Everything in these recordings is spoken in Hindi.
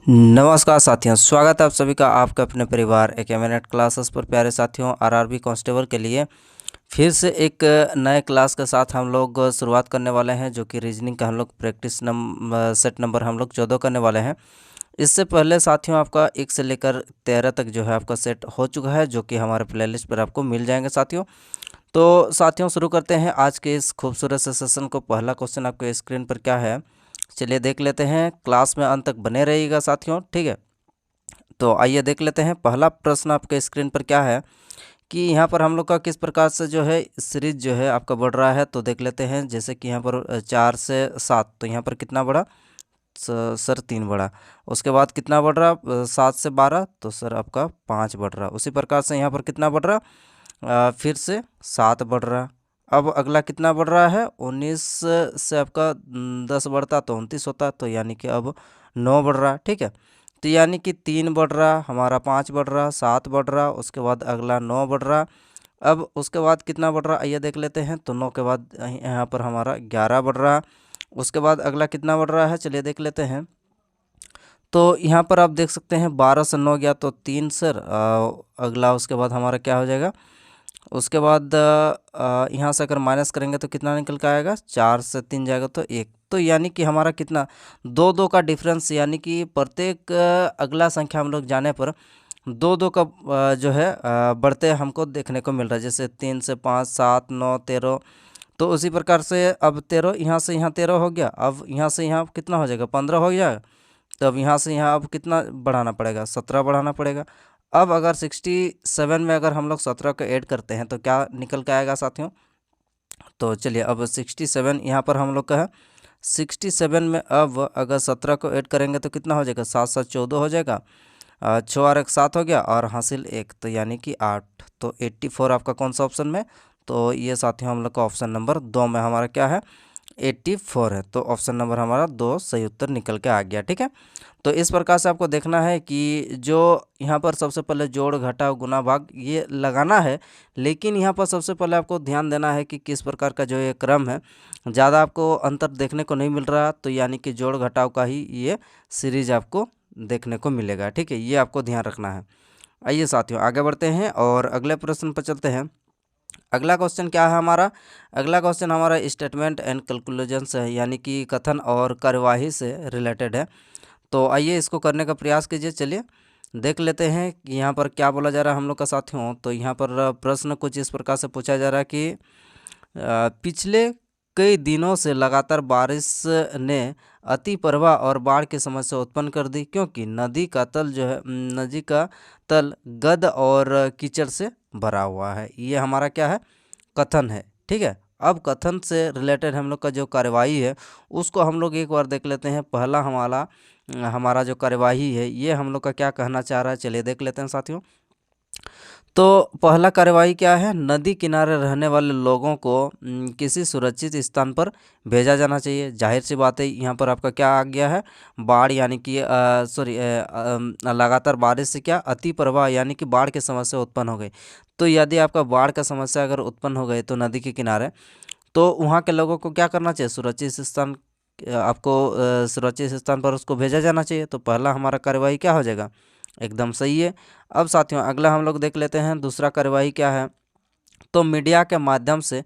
नमस्कार साथियों, स्वागत है आप सभी का आपके अपने परिवार एक मिनट क्लासेस पर। प्यारे साथियों, आरआरबी कांस्टेबल के लिए फिर से एक नए क्लास के साथ हम लोग शुरुआत करने वाले हैं, जो कि रीजनिंग का हम लोग प्रैक्टिस सेट नंबर हम लोग 14 करने वाले हैं। इससे पहले साथियों आपका 1 से लेकर 13 तक जो है आपका सेट हो चुका है, जो कि हमारे प्लेलिस्ट पर आपको मिल जाएंगे साथियों। तो साथियों शुरू करते हैं आज के इस खूबसूरत से सेशन को। पहला क्वेश्चन आपके स्क्रीन पर क्या है, चलिए देख लेते हैं। क्लास में अंत तक बने रहिएगा साथियों, ठीक है। तो आइए देख लेते हैं। पहला प्रश्न आपके स्क्रीन पर क्या है कि यहाँ पर हम लोग का किस प्रकार से जो है सीरीज जो है आपका बढ़ रहा है। तो देख लेते हैं, जैसे कि यहाँ पर 4 से 7, तो यहाँ पर कितना बढ़ा सर 3 बढ़ा। उसके बाद कितना बढ़ रहा 7 से 12, तो सर आपका 5 बढ़ रहा। उसी प्रकार से यहाँ पर कितना बढ़ रहा फिर से 7 बढ़ रहा। अब अगला कितना बढ़ रहा है 19 से आपका 10 बढ़ता तो 29 होता, तो यानी कि अब 9 बढ़ रहा, ठीक है। तो यानी कि 3 बढ़ रहा हमारा, 5 बढ़ रहा, 7 बढ़ रहा, उसके बाद अगला 9 बढ़ रहा। अब उसके बाद कितना बढ़ रहा आइए देख लेते हैं। तो 9 के बाद यहाँ पर हमारा 11 बढ़ रहा। उसके बाद अगला कितना बढ़ रहा है चलिए देख लेते हैं। तो यहाँ पर आप देख सकते हैं 12 से 9 गया तो 3 सर। अगला उसके बाद हमारा क्या हो जाएगा, उसके बाद यहाँ से अगर माइनस करेंगे तो कितना निकल के आएगा, 4 से 3 जाएगा तो 1। तो यानी कि हमारा कितना 2 का डिफरेंस, यानी कि प्रत्येक अगला संख्या हम लोग जाने पर 2 का जो है बढ़ते हमको देखने को मिल रहा है। जैसे 3 से 5, 7, 9, 13। तो उसी प्रकार से अब 13 यहाँ से यहाँ 13 हो गया। अब यहाँ से यहाँ कितना हो जाएगा 15 हो गया। तो अब यहाँ से यहाँ अब कितना बढ़ाना पड़ेगा 17 बढ़ाना पड़ेगा। अब अगर 67 में अगर हम लोग 17 को ऐड करते हैं तो क्या निकल के आएगा साथियों। तो चलिए अब 67 यहाँ पर हम लोग का है। 67 में अब अगर 17 को ऐड करेंगे तो कितना हो जाएगा, 7 7 14 हो जाएगा। 6 और 1 7 हो गया और हासिल 1, तो यानी कि 8। तो 84 आपका कौन सा ऑप्शन में, तो ये साथियों हम लोग का ऑप्शन नंबर 2 में हमारा क्या है 84 है। तो ऑप्शन नंबर हमारा 2 सही उत्तर निकल के आ गया, ठीक है। तो इस प्रकार से आपको देखना है कि जो यहाँ पर सबसे पहले जोड़ घटा गुना भाग ये लगाना है, लेकिन यहाँ पर सबसे पहले आपको ध्यान देना है कि किस प्रकार का जो ये क्रम है, ज़्यादा आपको अंतर देखने को नहीं मिल रहा। तो यानी कि जोड़ घटाव का ही ये सीरीज आपको देखने को मिलेगा, ठीक है। ये आपको ध्यान रखना है। आइए साथियों आगे बढ़ते हैं और अगले प्रश्न पर चलते हैं। अगला क्वेश्चन क्या है हमारा, अगला क्वेश्चन हमारा स्टेटमेंट एंड कैलकुलेशंस है, यानी कि कथन और कार्यवाही से रिलेटेड है। तो आइए इसको करने का प्रयास कीजिए। चलिए देख लेते हैं कि यहाँ पर क्या बोला जा रहा है हम लोग का साथियों। तो यहाँ पर प्रश्न कुछ इस प्रकार से पूछा जा रहा है कि पिछले कई दिनों से लगातार बारिश ने अति प्रवाह और बाढ़ की समस्या उत्पन्न कर दी, क्योंकि नदी का तल जो है नदी का तल गद और कीचड़ से भरा हुआ है। ये हमारा क्या है कथन है, ठीक है। अब कथन से रिलेटेड हम लोग का जो कार्यवाही है उसको हम लोग एक बार देख लेते हैं। पहला हमारा जो कार्यवाही है ये हम लोग का क्या कहना चाह रहा है, चलिए देख लेते हैं साथियों। तो पहला कार्यवाही क्या है, नदी किनारे रहने वाले लोगों को किसी सुरक्षित स्थान पर भेजा जाना चाहिए। जाहिर सी बात है यहाँ पर आपका क्या आ गया है बाढ़, यानी कि लगातार बारिश से क्या अति प्रवाह यानी कि बाढ़ की समस्या उत्पन्न हो गई। तो यदि आपका बाढ़ का समस्या अगर उत्पन्न हो गई तो नदी के किनारे, तो वहाँ के लोगों को क्या करना चाहिए, सुरक्षित स्थान आपको सुरक्षित स्थान पर उसको भेजा जाना चाहिए। तो पहला हमारा कार्यवाही क्या हो जाएगा, एकदम सही है। अब साथियों अगला हम लोग देख लेते हैं दूसरा कार्यवाही क्या है। तो मीडिया के माध्यम से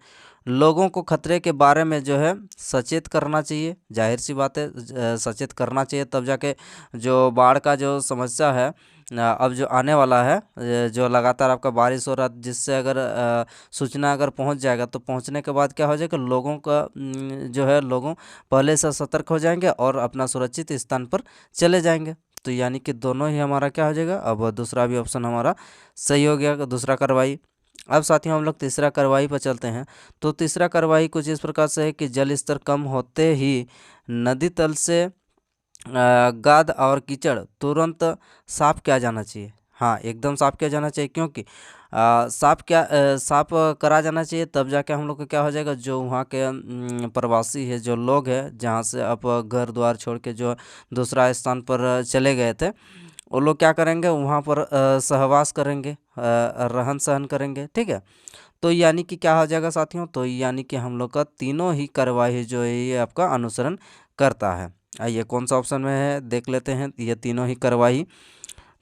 लोगों को खतरे के बारे में जो है सचेत करना चाहिए। जाहिर सी बात है सचेत करना चाहिए, तब जाके जो बाढ़ का जो समस्या है अब जो आने वाला है, जो लगातार आपका बारिश हो रहा है, जिससे अगर सूचना अगर पहुंच जाएगा तो पहुंचने के बाद क्या हो जाएगा लोगों का जो है लोगों पहले से सतर्क हो जाएंगे और अपना सुरक्षित स्थान पर चले जाएंगे। तो यानी कि दोनों ही हमारा क्या हो जाएगा, अब दूसरा भी ऑप्शन हमारा सही हो गया दूसरा कार्रवाई। अब साथियों हम लोग तीसरा कार्रवाई पर चलते हैं। तो तीसरा कार्रवाई कुछ इस प्रकार से है कि जल स्तर कम होते ही नदी तल से गाद और कीचड़ तुरंत साफ किया जाना चाहिए। हाँ एकदम साफ किया जाना चाहिए, क्योंकि साफ करा जाना चाहिए, तब जाके हम लोग को क्या हो जाएगा, जो वहाँ के प्रवासी है जो लोग हैं जहाँ से आप घर द्वार छोड़ के जो दूसरा स्थान पर चले गए थे, वो लोग क्या करेंगे वहाँ पर सहवास करेंगे, रहन सहन करेंगे, ठीक है। तो यानी कि क्या हो जाएगा साथियों, तो यानी कि हम लोग का तीनों ही कार्यवाही जो है ये आपका अनुसरण करता है। आइए कौन सा ऑप्शन में है देख लेते हैं। ये तीनों ही कार्रवाई।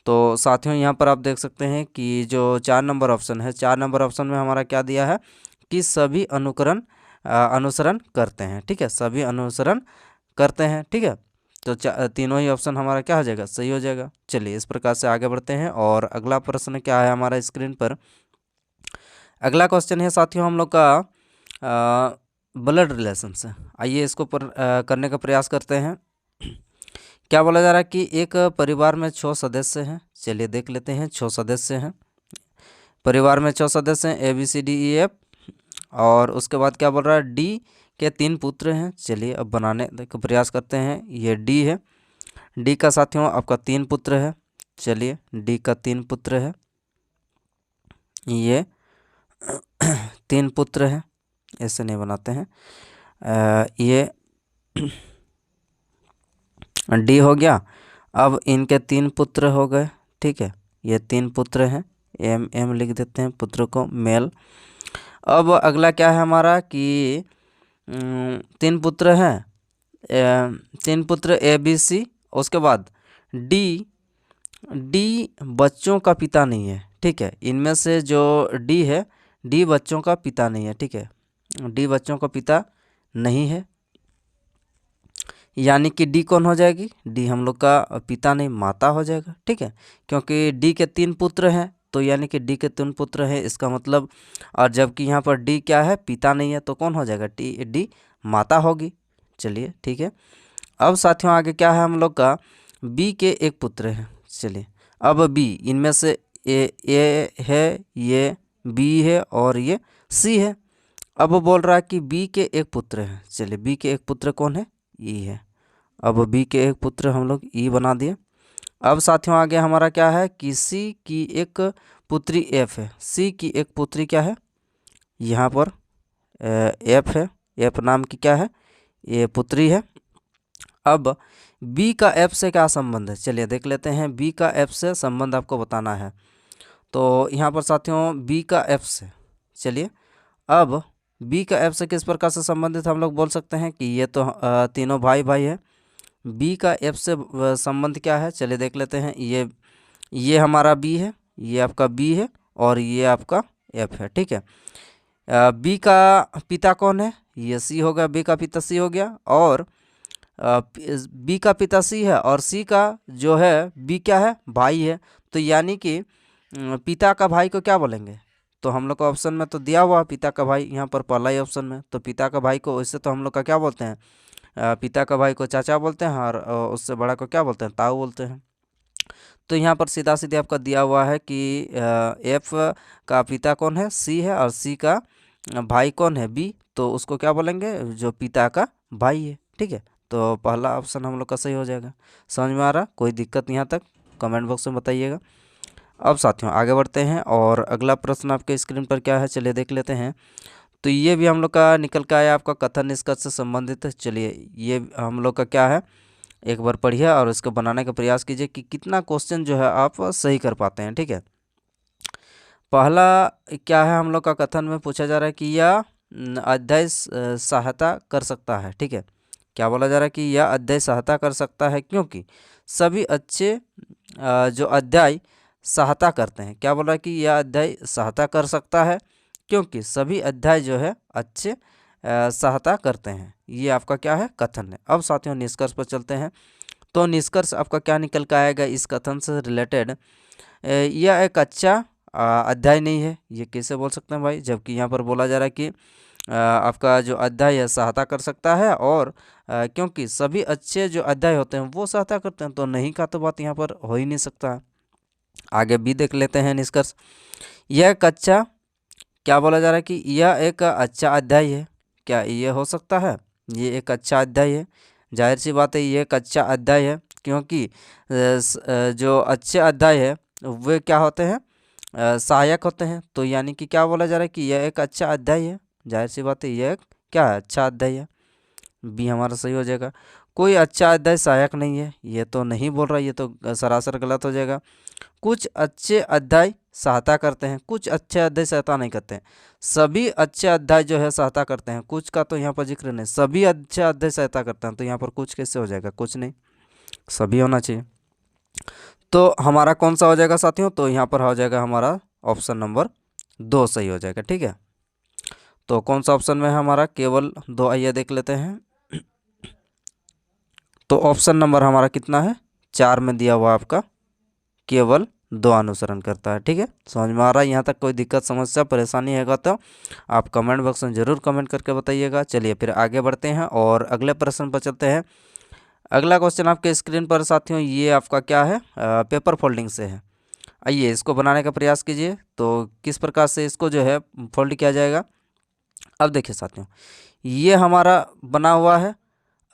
तो साथियों यहाँ पर आप देख सकते हैं कि जो 4 नंबर ऑप्शन है, 4 नंबर ऑप्शन में हमारा क्या दिया है कि सभी अनुसरण करते हैं। ठीक है, सभी अनुसरण करते हैं। ठीक है, तो तीनों ही ऑप्शन हमारा क्या हो जाएगा, सही हो जाएगा। चलिए इस प्रकार से आगे बढ़ते हैं और अगला प्रश्न क्या है हमारा स्क्रीन पर। अगला क्वेश्चन है साथियों हम लोग का ब्लड रिलेशन से। आइए इसको करने का प्रयास करते हैं। क्या बोला जा रहा है कि एक परिवार में 6 सदस्य हैं। चलिए देख लेते हैं, 6 सदस्य हैं परिवार में, 6 सदस्य हैं ABCDEF। और उसके बाद क्या बोल रहा है, डी के 3 पुत्र हैं। चलिए अब बनाने का प्रयास करते हैं। ये डी है, डी का साथियों आपका 3 पुत्र है। चलिए डी का 3 पुत्र है, ये 3 पुत्र है, ऐसे नहीं बनाते हैं। ये डी हो गया। अब इनके 3 पुत्र हो गए। ठीक है, ये 3 पुत्र हैं, एम लिख देते हैं पुत्र को, मेल। अब अगला क्या है हमारा कि 3 पुत्र हैं, 3 पुत्र ABC। उसके बाद डी बच्चों का पिता नहीं है। ठीक है, इनमें से जो डी है, डी बच्चों का पिता नहीं है। ठीक है, डी बच्चों का पिता नहीं है, यानी कि डी कौन हो जाएगी, डी हम लोग का पिता नहीं माता हो जाएगा। ठीक है, क्योंकि डी के 3 पुत्र हैं, तो यानी कि डी के 3 पुत्र हैं, इसका मतलब। और जबकि यहाँ पर डी क्या है, पिता नहीं है, तो कौन हो जाएगा, डी माता होगी। चलिए ठीक है। अब साथियों आगे क्या है हम लोग का, बी के 1 पुत्र हैं। चलिए अब बी, इनमें से ए है, ये बी है और ये सी है। अब वो बोल रहा है कि बी के 1 पुत्र हैं। चलिए बी के 1 पुत्र कौन है, ई है। अब बी के 1 पुत्र हम लोग ई बना दिए। अब साथियों आगे हमारा क्या है कि सी की 1 पुत्री एफ है। सी की 1 पुत्री क्या है, यहाँ पर एफ है, एफ नाम की क्या है, ये पुत्री है। अब बी का एफ से क्या संबंध है, चलिए देख लेते हैं। बी का एफ से संबंध आपको बताना है। तो यहाँ पर साथियों बी का एफ से, चलिए अब बी का एफ से किस प्रकार से संबंधित हम लोग बोल सकते हैं कि ये तो तीनों भाई भाई है। बी का एफ से संबंध क्या है, चलिए देख लेते हैं। ये हमारा बी है, ये आपका बी है और ये आपका एफ है। ठीक है, बी का पिता कौन है, ये सी हो गया, बी का पिता सी हो गया। और बी का पिता सी है और सी का जो है बी क्या है, भाई है। तो यानी कि पिता का भाई को क्या बोलेंगे, तो हम लोग का ऑप्शन में तो दिया हुआ पिता का भाई, यहाँ पर पहला ही ऑप्शन में। तो पिता का भाई को इससे तो हम लोग का क्या बोलते हैं, पिता का भाई को चाचा बोलते हैं और उससे बड़ा को क्या बोलते हैं, ताऊ बोलते हैं। तो यहाँ पर सीधा सीधे आपका दिया हुआ है कि एफ का पिता कौन है, सी है, और सी का भाई कौन है, बी। तो उसको क्या बोलेंगे, जो पिता का भाई है। ठीक है, तो पहला ऑप्शन हम लोग का सही हो जाएगा। समझ में आ रहा, कोई दिक्कत यहाँ तक कमेंट बॉक्स में बताइएगा। अब साथियों आगे बढ़ते हैं और अगला प्रश्न आपके स्क्रीन पर क्या है, चलिए देख लेते हैं। तो ये भी हम लोग का निकल के आया आपका कथन निष्कर्ष से संबंधित है। चलिए ये हम लोग का क्या है, एक बार पढ़िए और इसको बनाने का प्रयास कीजिए कि कितना क्वेश्चन जो है आप सही कर पाते हैं। ठीक है, पहला क्या है हम लोग का कथन में पूछा जा रहा है कि यह अध्याय सहायता कर सकता है। ठीक है, क्या बोला जा रहा है कि यह अध्याय सहायता कर सकता है क्योंकि सभी अच्छे जो अध्याय सहायता करते हैं। क्या बोल रहा है कि यह अध्याय सहायता कर सकता है क्योंकि सभी अध्याय जो है अच्छे सहायता करते हैं। ये आपका क्या है, कथन है। अब साथियों निष्कर्ष पर चलते हैं। तो निष्कर्ष आपका क्या निकल कर आएगा इस कथन से रिलेटेड, यह एक अच्छा अध्याय नहीं है। ये कैसे बोल सकते हैं भाई, जबकि यहाँ पर बोला जा रहा है कि आपका जो अध्याय है सहायता कर सकता है, और क्योंकि सभी अच्छे जो अध्याय होते हैं वो सहायता करते हैं, तो नहीं का तो बात यहाँ पर हो ही नहीं सकता है। आगे भी देख लेते हैं निष्कर्ष। यह एक अच्छा, क्या बोला जा रहा है कि यह एक अच्छा अध्याय है। क्या ये हो सकता है, ये एक अच्छा अध्याय है, जाहिर सी बात है ये एक अच्छा अध्याय है क्योंकि जो अच्छे अध्याय है वे क्या होते हैं, सहायक होते हैं। तो यानी कि क्या बोला जा रहा है कि यह एक अच्छा अध्याय है, जाहिर सी बात है यह एक क्या है, अच्छा अध्याय है। बी हमारा सही हो जाएगा। कोई अच्छा अध्याय सहायक नहीं है, ये तो नहीं बोल रहा, ये तो सरासर गलत हो जाएगा। कुछ अच्छे अध्याय सहायता करते हैं, कुछ अच्छे अध्याय सहायता नहीं करते हैं। सभी अच्छे अध्याय जो है सहायता करते हैं, कुछ का तो यहाँ पर जिक्र नहीं, सभी अच्छे अध्याय सहायता करते हैं। तो यहाँ पर कुछ कैसे हो जाएगा, कुछ नहीं, सभी होना चाहिए। तो हमारा कौन सा हो जाएगा साथियों, तो यहाँ पर हो जाएगा हमारा ऑप्शन नंबर 2 सही हो जाएगा। ठीक है, तो कौन सा ऑप्शन में है हमारा, केवल 2। आइए देख लेते हैं। तो ऑप्शन नंबर हमारा कितना है, 4 में दिया हुआ आपका केवल 2 अनुसरण करता है। ठीक है, समझ में आ रहा है। यहाँ तक कोई दिक्कत समस्या परेशानी है तो आप कमेंट बॉक्स में ज़रूर कमेंट करके बताइएगा। चलिए फिर आगे बढ़ते हैं और अगले प्रश्न पर चलते हैं। अगला क्वेश्चन आपके स्क्रीन पर साथियों, ये आपका क्या है, पेपर फोल्डिंग से है। आइए इसको बनाने का प्रयास कीजिए। तो किस प्रकार से इसको जो है फोल्ड किया जाएगा। अब देखिए साथियों, ये हमारा बना हुआ है।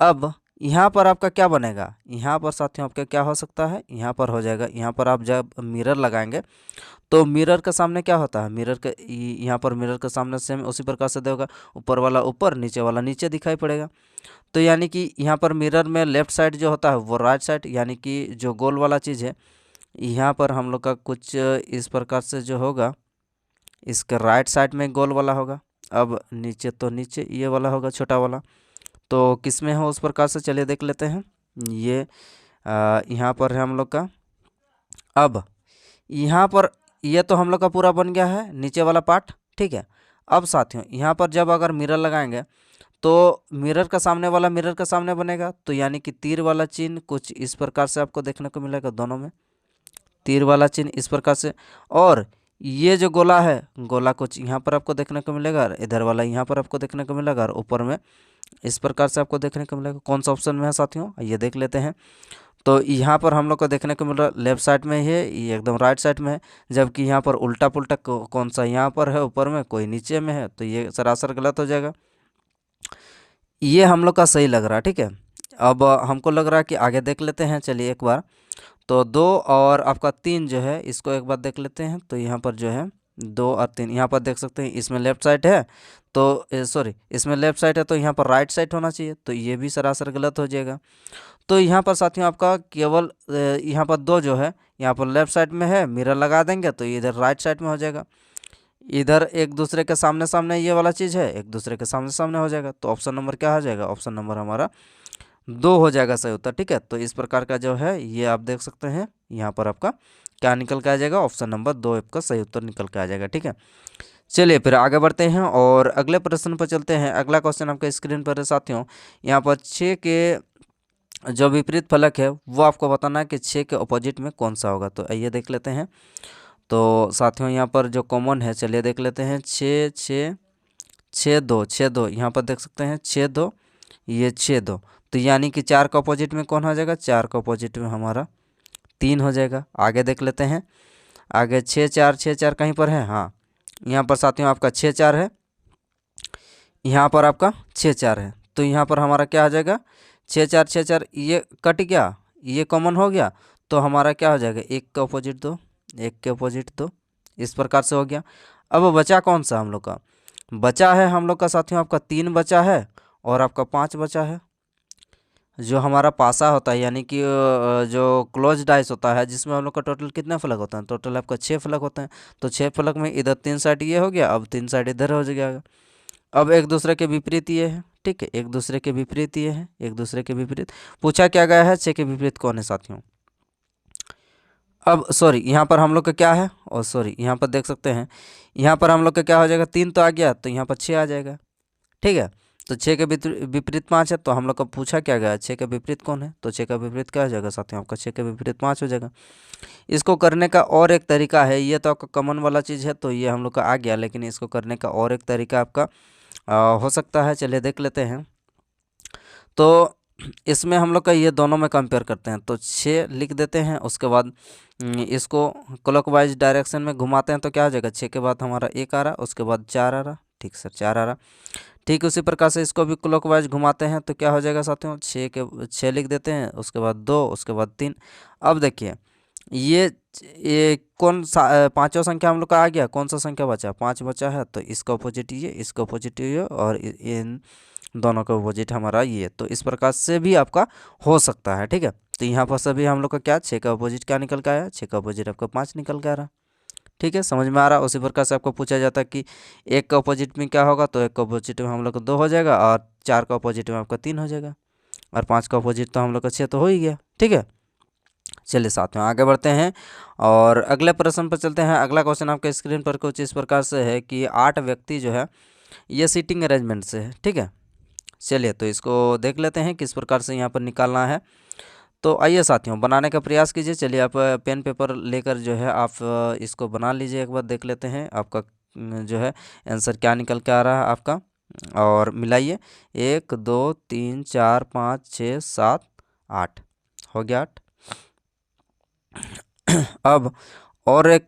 अब यहाँ पर आपका क्या बनेगा, यहाँ पर साथियों आपका क्या हो सकता है, यहाँ पर हो जाएगा, यहाँ पर आप जब मिरर लगाएंगे तो मिरर के सामने क्या होता है, मिरर के यहाँ पर मिरर के सामने सेम उसी प्रकार से देगा, ऊपर वाला ऊपर, नीचे वाला नीचे दिखाई पड़ेगा। तो यानी कि यहाँ पर मिरर में लेफ्ट साइड जो होता है वो राइट साइड, यानी कि जो गोल वाला चीज़ है यहाँ पर हम लोग का कुछ इस प्रकार से जो होगा, इसके राइट साइड में गोल वाला होगा। अब नीचे तो नीचे ये वाला होगा छोटा वाला, तो किस में हो उस प्रकार से, चलिए देख लेते हैं। ये यहाँ पर है हम लोग का। अब यहाँ पर ये तो हम लोग का पूरा बन गया है नीचे वाला पार्ट। ठीक है, अब साथियों यहाँ पर जब अगर मिरर लगाएंगे तो मिरर का सामने वाला मिरर का सामने बनेगा, तो यानी कि तीर वाला चिन्ह कुछ इस प्रकार से आपको देखने को मिलेगा, दोनों में तीर वाला चिन्ह इस प्रकार से। और ये जो गोला है, गोला कुछ यहाँ पर आपको देखने को मिलेगा, इधर वाला यहाँ पर आपको देखने को मिलेगा, और ऊपर में इस प्रकार से आपको देखने को मिलेगा। कौन सा ऑप्शन में है साथियों, ये देख लेते हैं। तो यहाँ पर हम लोग को देखने को मिल रहा है लेफ्ट साइड में है, ये एकदम राइट साइड में है। जबकि यहाँ पर उल्टा पुल्टा कौन सा यहाँ पर है, ऊपर में कोई नीचे में है, तो ये सरासर गलत हो जाएगा। ये हम लोग का सही लग रहा है। ठीक है, अब हमको लग रहा है कि आगे देख लेते हैं। चलिए एक बार, तो 2 और आपका 3 जो है इसको एक बार देख लेते हैं। तो यहाँ पर जो है 2 और 3 यहाँ पर देख सकते हैं, इसमें लेफ्ट साइड है तो सॉरी इसमें लेफ्ट साइड है तो यहाँ पर राइट साइड होना चाहिए, तो ये भी सरासर गलत हो जाएगा। तो यहाँ पर साथियों आपका केवल यहाँ पर 2 जो है यहाँ पर लेफ्ट साइड में है, मिरर लगा देंगे तो इधर राइट साइड में हो जाएगा। इधर एक दूसरे के सामने सामने ये वाला चीज़ है, एक दूसरे के सामने सामने हो जाएगा। तो ऑप्शन नंबर क्या हो जाएगा, ऑप्शन नंबर हमारा 2 हो जाएगा सही उत्तर। ठीक है, तो इस प्रकार का जो है ये आप देख सकते हैं, यहाँ पर आपका क्या निकल के आ जाएगा, ऑप्शन नंबर 2 आपका सही उत्तर निकल के आ जाएगा। ठीक है, चलिए फिर आगे बढ़ते हैं और अगले प्रश्न पर चलते हैं। अगला क्वेश्चन आपके स्क्रीन पर है साथियों। यहाँ पर 6 के जो विपरीत फलक है वो आपको बताना है कि 6 के अपोजिट में कौन सा होगा। तो आइए देख लेते हैं। तो साथियों यहाँ पर जो कॉमन है, चलिए देख लेते हैं। 6 6 6 2 6 2 यहाँ पर देख सकते हैं 6 2, ये 6 2, तो यानी कि 4 का अपोजिट में कौन हो जाएगा, 4 का अपोजिट में हमारा 3 हो जाएगा। आगे देख लेते हैं। आगे 6 4 कहीं पर है, हाँ यहाँ पर साथियों आपका 6 4 है, यहाँ पर आपका 6 4 है। तो यहाँ पर हमारा क्या हो जाएगा, 6 4 ये कट गया, ये कॉमन हो गया, तो हमारा क्या हो जाएगा, 1 का अपोजिट 2, 1 के अपोजिट 2, इस प्रकार से हो गया। अब बचा कौन सा हम लोग का, बचा है हम लोग का साथियों आपका 3 बचा है और आपका 5 बचा है। जो हमारा पासा होता है यानी कि जो क्लोज डाइस होता है, जिसमें हम लोग का टोटल कितने फलक होते हैं, टोटल आपका 6 फलक होते हैं। तो 6 फलक में इधर 3 साइड ये हो गया, अब 3 साइड इधर हो जाएगा। अब एक दूसरे के विपरीत ये है। ठीक है, एक दूसरे के विपरीत ये है, एक दूसरे के विपरीत पूछा क्या गया है, 6 के विपरीत कौन है साथियों। अब सॉरी यहाँ पर हम लोग का क्या है, और सॉरी यहाँ पर देख सकते हैं, यहाँ पर हम लोग का क्या हो जाएगा, 3 तो आ गया, तो यहाँ पर 6 आ जाएगा। ठीक है, तो 6 के विपरीत 5 है, तो हम लोग का पूछा क्या गया, 6 के विपरीत कौन है, तो 6 का विपरीत क्या हो जाएगा साथियों, आपका 6 के विपरीत 5 हो जाएगा। इसको करने का और एक तरीका है, ये तो आपका कॉमन वाला चीज़ है तो ये हम लोग का आ गया, लेकिन इसको करने का और एक तरीका आपका हो सकता है। चलिए देख लेते हैं। तो इसमें हम लोग का ये दोनों में कंपेयर करते हैं, तो 6 लिख देते हैं, उसके बाद इसको क्लॉकवाइज डायरेक्शन में घुमाते हैं, तो क्या हो जाएगा, 6 के बाद हमारा 1 आ रहा, उसके बाद 4 आ रहा। ठीक सर, 4 आ रहा। ठीक उसी प्रकार से इसको भी क्लॉकवाइज घुमाते हैं, तो क्या हो जाएगा साथियों, 6 लिख देते हैं, उसके बाद 2, उसके बाद 3। अब देखिए ये कौन सा पांचों संख्या हम लोग का आ गया, कौन सा संख्या बचा, 5 बचा है, तो इसका अपोजिट ये, इसका अपोजिट ये, और इन दोनों का अपोजिट हमारा ये। तो इस प्रकार से भी आपका हो सकता है। ठीक है, तो यहाँ पर सभी हम लोग का क्या, 6 का अपोजिट क्या निकल के आया, 6 का अपोजिट आपका 5 निकल के आ रहा। ठीक है, समझ में आ रहा है। उसी प्रकार से आपको पूछा जाता है कि 1 का अपोजिट में क्या होगा, तो 1 का अपोजिट में हम लोग का 2 हो जाएगा, और 4 का अपोजिट में आपका 3 हो जाएगा, और 5 का अपोजिट तो हम लोग का 6 तो हो ही गया। ठीक है, चलिए साथ में आगे बढ़ते हैं और अगले प्रश्न पर चलते हैं। अगला क्वेश्चन आपके स्क्रीन पर कुछ इस प्रकार से है कि 8 व्यक्ति जो है ये सीटिंग अरेंजमेंट से है। ठीक है, चलिए तो इसको देख लेते हैं किस प्रकार से यहाँ पर निकालना है। तो आइए साथियों, बनाने का प्रयास कीजिए। चलिए आप पेन पेपर लेकर जो है आप इसको बना लीजिए। एक बार देख लेते हैं आपका जो है आंसर क्या निकल के आ रहा है आपका, और मिलाइए। 1 2 3 4 5 6 7 8 हो गया 8। अब और एक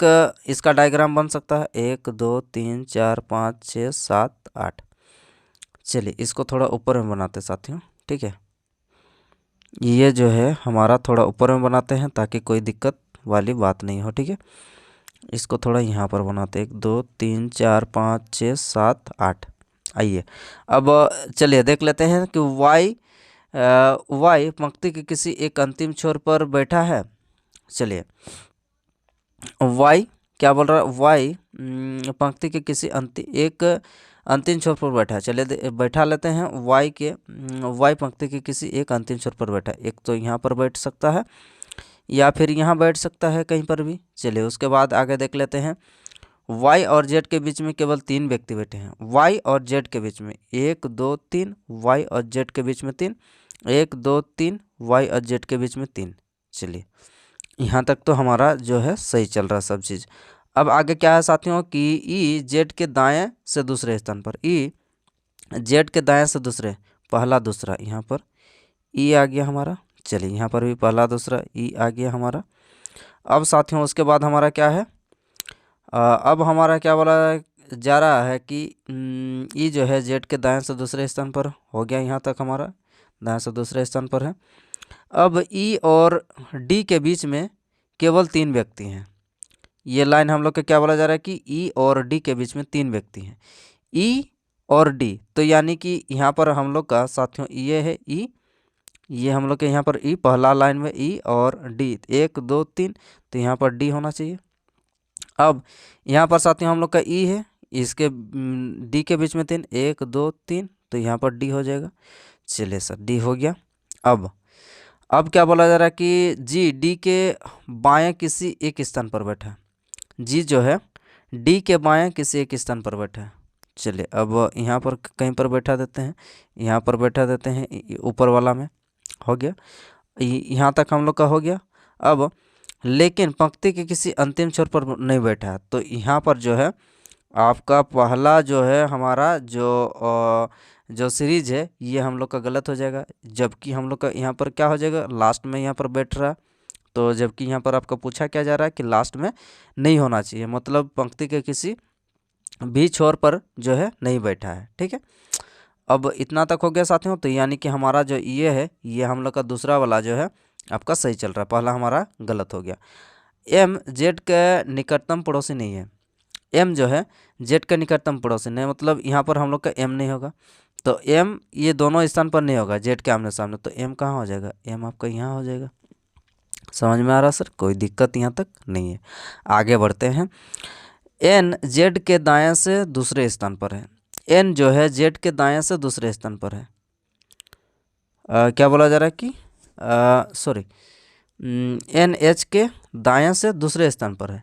इसका डायग्राम बन सकता है, 1 2 3 4 5 6 7 8। चलिए इसको थोड़ा ऊपर में बनाते साथियों। ठीक है, ये जो है हमारा थोड़ा ऊपर में बनाते हैं ताकि कोई दिक्कत वाली बात नहीं हो। ठीक है, इसको थोड़ा यहाँ पर बनाते, 1 2 3 4 5 6 7 8। आइए अब चलिए देख लेते हैं कि वाई पंक्ति के किसी एक अंतिम छोर पर बैठा है। चलिए वाई क्या बोल रहा है, वाई पंक्ति के किसी अंतिम छोर पर बैठा है। चलिए बैठा लेते हैं वाई पंक्ति के किसी एक अंतिम छोर पर बैठा है। एक तो यहाँ पर बैठ सकता है या फिर यहाँ बैठ सकता है कहीं पर भी। चलिए उसके बाद आगे देख लेते हैं। वाई और जेड के बीच में केवल 3 व्यक्ति बैठे हैं। वाई और जेड के बीच में 1 2 3, वाई और जेड के बीच में 3, 1 2 3, वाई और जेड के बीच में 3। चलिए यहाँ तक तो हमारा जो है सही चल रहा सब चीज़। अब आगे क्या है साथियों कि ई जेड के दाएं से दूसरे स्थान पर, ई जेड के दाएं से दूसरे, पहला दूसरा, यहाँ पर ई आ गया हमारा। चलिए यहाँ पर भी पहला दूसरा ई आ गया हमारा। अब साथियों उसके बाद हमारा क्या है, अब हमारा क्या बोला जा रहा है कि ई जो है जेड के दाएं से दूसरे स्थान पर हो गया। यहाँ तक हमारा दाएं से दूसरे स्थान पर है। अब ई और डी के बीच में केवल 3 व्यक्ति हैं। ये लाइन हम लोग का क्या बोला जा रहा है कि ई और डी के बीच में 3 व्यक्ति हैं। ई और डी, तो यानी कि यहाँ पर हम लोग का साथियों ये है ई, ये हम लोग के यहाँ पर ई, पहला लाइन में ई और डी 1 2 3, तो यहाँ पर डी होना चाहिए। अब यहाँ पर साथियों हम लोग का ई है, इसके डी के बीच में 3, 1 2 3, तो यहाँ पर डी हो जाएगा। चलिए सर डी हो गया। अब क्या बोला जा रहा है कि जी डी के बाएं किसी एक स्थान पर बैठा है। जी जो है डी के बाएं किसी एक स्थान पर बैठा है। चलिए अब यहाँ पर कहीं पर बैठा देते हैं, यहाँ पर बैठा देते हैं ऊपर वाला में, हो गया। यहाँ तक हम लोग का हो गया। अब लेकिन पंक्ति के किसी अंतिम छोर पर नहीं बैठा है, तो यहाँ पर जो है आपका पहला जो है हमारा जो सीरीज है ये हम लोग का गलत हो जाएगा। जबकि हम लोग का यहाँ पर क्या हो जाएगा, लास्ट में यहाँ पर बैठ रहा है। तो जबकि यहाँ पर आपका पूछा क्या जा रहा है कि लास्ट में नहीं होना चाहिए, मतलब पंक्ति के किसी भी छोर पर जो है नहीं बैठा है। ठीक है, अब इतना तक हो गया साथियों। तो यानी कि हमारा जो ये है ये हम लोग का दूसरा वाला जो है आपका सही चल रहा है, पहला हमारा गलत हो गया। एम जेड का निकटतम पड़ोसी नहीं है। एम जो है जेड का निकटतम पड़ोसी नहीं, मतलब यहाँ पर हम लोग का एम नहीं होगा। तो एम ये दोनों स्थान पर नहीं होगा जेड के आमने सामने, तो एम कहाँ हो जाएगा, एम आपका यहाँ हो जाएगा। समझ में आ रहा सर, कोई दिक्कत यहाँ तक नहीं है। आगे बढ़ते हैं। एन जेड के दाएं से दूसरे स्थान पर है। एन जो है जेड के दाएं से दूसरे स्थान पर है। क्या बोला जा रहा है कि सॉरी, एन एच के दाएं से दूसरे स्थान पर है।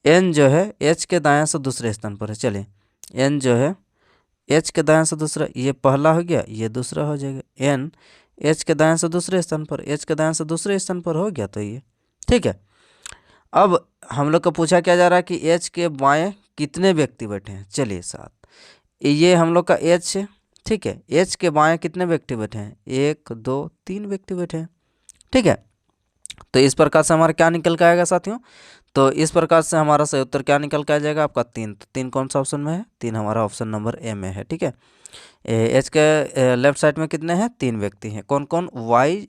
एन जो है एच के दाएं से दूसरे स्थान पर है। चलिए एन जो है एच के दाएं से दूसरा, ये पहला हो गया, ये दूसरा हो जाएगा। एन एच के दाएं से दूसरे स्थान पर, एच के दाएं से दूसरे स्थान पर हो गया, तो ये ठीक है। अब हम लोग को पूछा क्या जा रहा है कि एच के बाएं कितने व्यक्ति बैठे हैं। चलिए 7, ये हम लोग का एच है। ठीक है, एच के बाएं कितने व्यक्ति बैठे हैं, 1 2 3 व्यक्ति बैठे हैं। ठीक है, तो इस प्रकार से हमारा क्या निकल के आएगा साथियों, तो इस प्रकार से हमारा सही उत्तर क्या निकल के आ जाएगा आपका 3। तो 3 कौन सा ऑप्शन में है, 3 हमारा ऑप्शन नंबर ए में है। ठीक है, एच के लेफ्ट साइड में कितने हैं, 3 व्यक्ति हैं। कौन कौन, वाई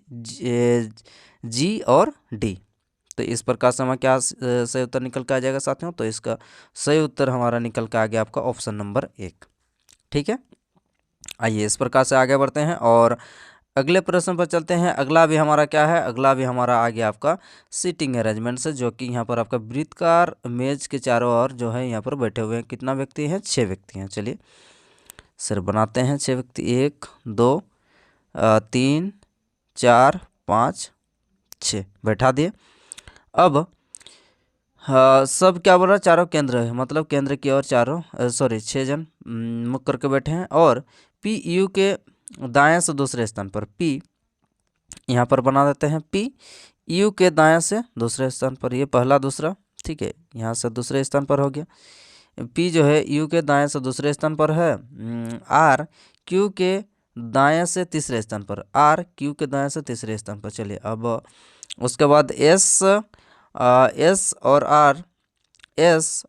जी और डी। तो इस प्रकार से हमारा क्या सही उत्तर निकल के आ जाएगा साथियों, तो इसका सही उत्तर हमारा निकल के आ गया आपका ऑप्शन नंबर 1। ठीक है, आइए इस प्रकार से आगे बढ़ते हैं और अगले प्रश्न पर चलते हैं। अगला भी हमारा क्या है, अगला भी हमारा आ गया आपका सीटिंग अरेंजमेंट से, जो कि यहाँ पर आपका वृत्ताकार मेज के चारों ओर जो है यहाँ पर बैठे हुए हैं। कितना व्यक्ति हैं, 6 व्यक्ति हैं। चलिए सर बनाते हैं 6 व्यक्ति, 1 2 3 4 5 6 बैठा दिए। अब सब क्या बोल रहा है, चारों केंद्र है, मतलब केंद्र की ओर चारों 6 जन मुख करके बैठे हैं। और पी यू के दाएं से दूसरे स्थान पर, पी यहाँ पर बना देते हैं, पी यू के दाएं से दूसरे स्थान पर, ये पहला दूसरा, ठीक है, यहाँ से दूसरे स्थान पर हो गया। पी जो है यू के दाएं से दूसरे स्थान पर है। आर क्यू के दाएं से तीसरे स्थान पर, आर क्यू के दाएं से तीसरे स्थान पर। चलिए अब उसके बाद एस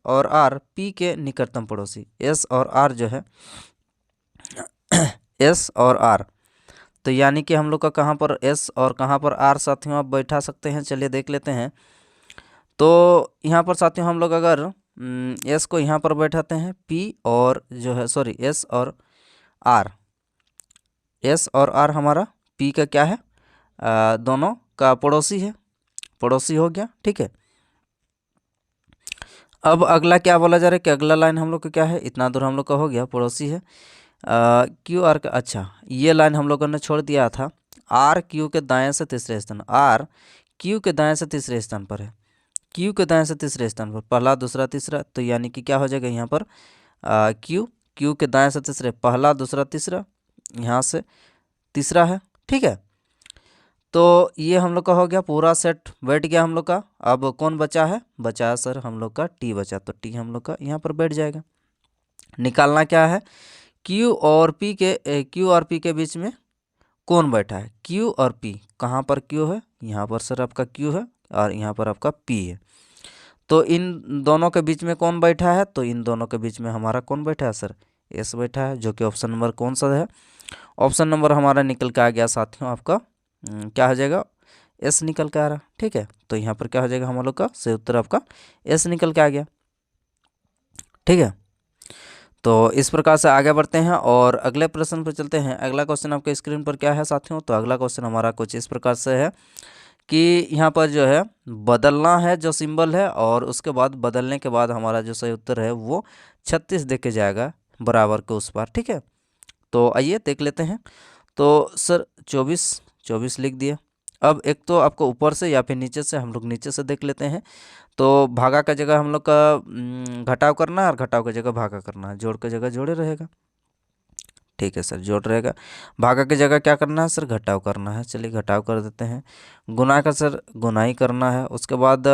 और आर पी के निकटतम पड़ोसी, एस और आर जो है एस और आर, तो यानी कि हम लोग का कहाँ पर एस और कहाँ पर आर साथियों आप बैठा सकते हैं। चलिए देख लेते हैं। तो यहाँ पर साथियों हम लोग अगर एस को यहाँ पर बैठाते हैं, पी और जो है एस और आर, एस और आर हमारा पी का क्या है, दोनों का पड़ोसी है, पड़ोसी हो गया, ठीक है। अब अगला क्या बोला जा रहा है कि अगला लाइन हम लोग का क्या है, इतना दूर हम लोग का हो गया, पड़ोसी है क्यू आर का। अच्छा ये लाइन हम लोगों ने छोड़ दिया था, आर क्यू के दाएं से तीसरे स्थान, आर क्यू के दाएं से तीसरे स्थान पर है, क्यू के दाएं से तीसरे स्थान पर, पहला दूसरा तीसरा, तो यानी कि क्या हो जाएगा यहाँ पर क्यू के दाएं से तीसरे, पहला दूसरा तीसरा, यहाँ से तीसरा है, ठीक है। तो ये हम लोग का हो गया, पूरा सेट बैठ गया हम लोग का। अब कौन बचा है, बचा है सर हम लोग का टी बचा, तो टी हम लोग का यहाँ पर बैठ जाएगा। निकालना क्या है, क्यू और पी के बीच में कौन बैठा है, क्यू और पी, कहाँ पर क्यू है, यहाँ पर सर आपका क्यू है और यहाँ पर आपका पी है। तो इन दोनों के बीच में कौन बैठा है, तो इन दोनों के बीच में हमारा कौन बैठा है सर, एस बैठा है, जो कि ऑप्शन नंबर कौन सा है, ऑप्शन नंबर हमारा निकल के आ गया साथियों आपका क्या हो जाएगा, एस निकल के आ रहा, ठीक है। तो यहाँ पर क्या हो जाएगा हम लोग का सही उत्तर आपका एस निकल के आ गया, ठीक है। तो इस प्रकार से आगे बढ़ते हैं और अगले प्रश्न पर चलते हैं। अगला क्वेश्चन आपके स्क्रीन पर क्या है साथियों, तो अगला क्वेश्चन हमारा कुछ इस प्रकार से है कि यहाँ पर जो है बदलना है जो सिंबल है, और उसके बाद बदलने के बाद हमारा जो सही उत्तर है वो 36 देके जाएगा बराबर के उस पार, ठीक है। तो आइए देख लेते हैं। तो सर 24 लिख दिए। अब एक तो आपको ऊपर से या फिर नीचे से, हम लोग नीचे से देख लेते हैं। तो भागा का जगह हम लोग का घटाव करना है और घटाव की जगह भागा करना है, जोड़ की जगह जोड़े रहेगा, ठीक है सर जोड़ रहेगा। भागा की जगह क्या करना है सर, घटाव करना है, चलिए घटाव कर देते हैं। गुना का सर गुनाई करना है, उसके बाद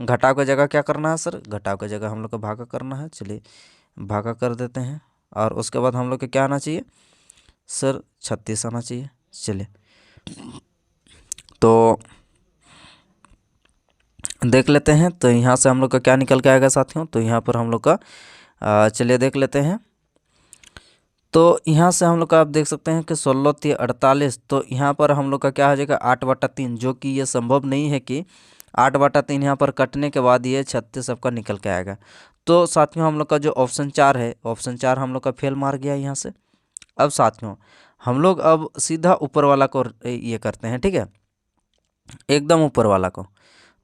घटाव की जगह क्या करना है सर, घटाव की जगह हम लोग का भागा करना है, चलिए भागा कर देते हैं। और उसके बाद हम लोग को क्या आना चाहिए सर, 36 आना चाहिए। चलिए तो देख लेते हैं। तो यहाँ से हम लोग का क्या निकल के आएगा साथियों, तो यहाँ पर हम लोग का चलिए देख लेते हैं। तो यहाँ से हम लोग का आप देख सकते हैं कि 16 3 48, तो यहाँ पर हम लोग का क्या हो जाएगा 8/3, जो कि ये संभव नहीं है कि 8/3 यहाँ पर कटने के बाद ये 36 आपका निकल के आएगा। तो साथियों हम लोग का जो ऑप्शन 4 है, ऑप्शन 4 हम लोग का फेल मार गया यहाँ से। अब साथियों हम लोग अब सीधा ऊपर वाला को ये करते हैं, ठीक है, एकदम ऊपर वाला को।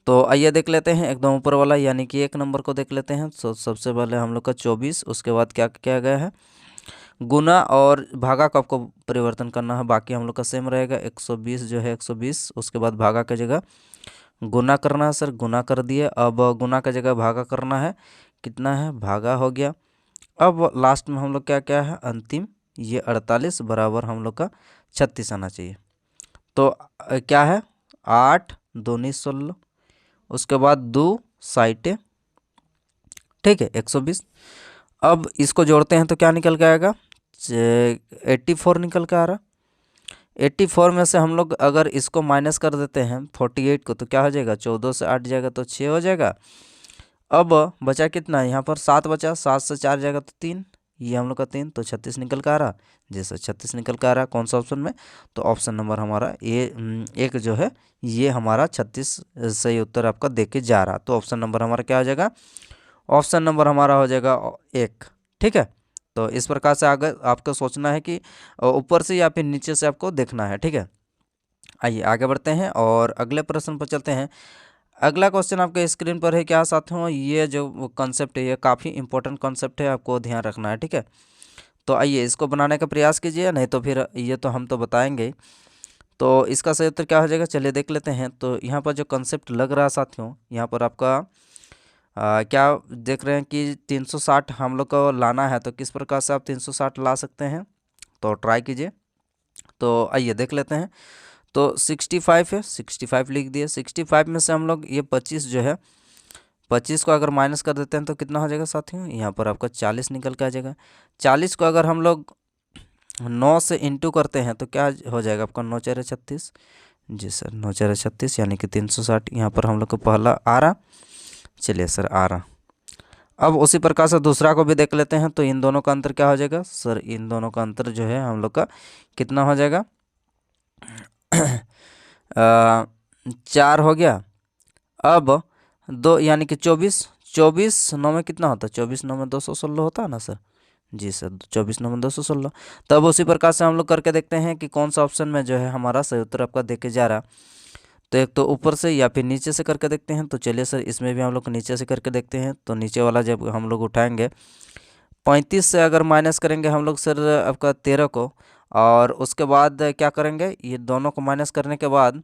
तो आइए देख लेते हैं एकदम ऊपर वाला, यानी कि 1 नंबर को देख लेते हैं। तो सबसे पहले हम लोग का 24, उसके बाद क्या किया गया है, गुना और भागा को आपको परिवर्तन करना है, बाकी हम लोग का सेम रहेगा। 120 जो है 120, उसके बाद भागा की जगह गुना करना है सर, गुना कर दिए। अब गुना की जगह भागा करना है, कितना है भागा हो गया। अब लास्ट में हम लोग क्या क्या है अंतिम, ये 48 बराबर हम लोग का 36 आना चाहिए। तो क्या है 8 दूनी 16, उसके बाद 2 साइटे, ठीक है 120। अब इसको जोड़ते हैं तो क्या निकल के आएगा 84 निकल के आ रहा। 84 में से हम लोग अगर इसको माइनस कर देते हैं 48 को, तो क्या हो जाएगा 14 से 8 जाएगा तो 6 हो जाएगा। अब बचा कितना यहाँ पर 7 बचा, 7 से 4 जाएगा तो 3, ये हम लोग का 3, तो 36 निकल के आ रहा। जैसे 36 निकल के आ रहा कौन सा ऑप्शन में, तो ऑप्शन नंबर हमारा ये एक जो है ये हमारा 36 सही उत्तर आपका दे के जा रहा। तो ऑप्शन नंबर हमारा क्या हो जाएगा, ऑप्शन नंबर हमारा हो जाएगा 1, ठीक है। तो इस प्रकार से आगे आपको सोचना है कि ऊपर से या फिर नीचे से आपको देखना है, ठीक है। आइए आगे बढ़ते हैं और अगले प्रश्न पर चलते हैं। अगला क्वेश्चन आपके स्क्रीन पर है क्या साथियों, ये जो कॉन्सेप्ट है ये काफ़ी इंपॉर्टेंट कॉन्सेप्ट है, आपको ध्यान रखना है, ठीक है। तो आइए इसको बनाने का प्रयास कीजिए, नहीं तो फिर ये तो हम तो बताएंगे। तो इसका सही उत्तर क्या हो जाएगा, चलिए देख लेते हैं। तो यहाँ पर जो कॉन्सेप्ट लग रहा है साथियों, यहाँ पर आपका क्या देख रहे हैं कि 360 हम लोग को लाना है। तो किस प्रकार से आप 360 ला सकते हैं, तो ट्राई कीजिए। तो आइए देख लेते हैं। तो 65 है, 65 लिख दिए। 65 में से हम लोग ये 25 जो है, 25 को अगर माइनस कर देते हैं तो कितना हो जाएगा साथियों, यहाँ पर आपका 40 निकल के आ जाएगा। 40 को अगर हम लोग 9 से इंटू करते हैं तो क्या हो जाएगा आपका, 9 4 36। जी सर, 9 4 36 यानी कि 360। यहाँ पर हम लोग को पहला आ रहा, चलिए सर आ रहा। अब उसी प्रकार से दूसरा को भी देख लेते हैं। तो इन दोनों का अंतर क्या हो जाएगा सर, इन दोनों का अंतर जो है हम लोग का कितना हो जाएगा 4 हो गया। अब 2 यानी कि 24, 24 9 में कितना होता है, 24 9 में 216 होता है ना सर। जी सर, 24 9 में 216। तब उसी प्रकार से हम लोग करके देखते हैं कि कौन सा ऑप्शन में जो है हमारा सही उत्तर आपका देखे जा रहा। तो एक तो ऊपर से या फिर नीचे से करके देखते हैं। तो चलिए सर इसमें भी हम लोग नीचे से करके देखते हैं। तो नीचे वाला जब हम लोग उठाएंगे, 35 से अगर माइनस करेंगे हम लोग सर आपका 13 को, और उसके बाद क्या करेंगे, ये दोनों को माइनस करने के बाद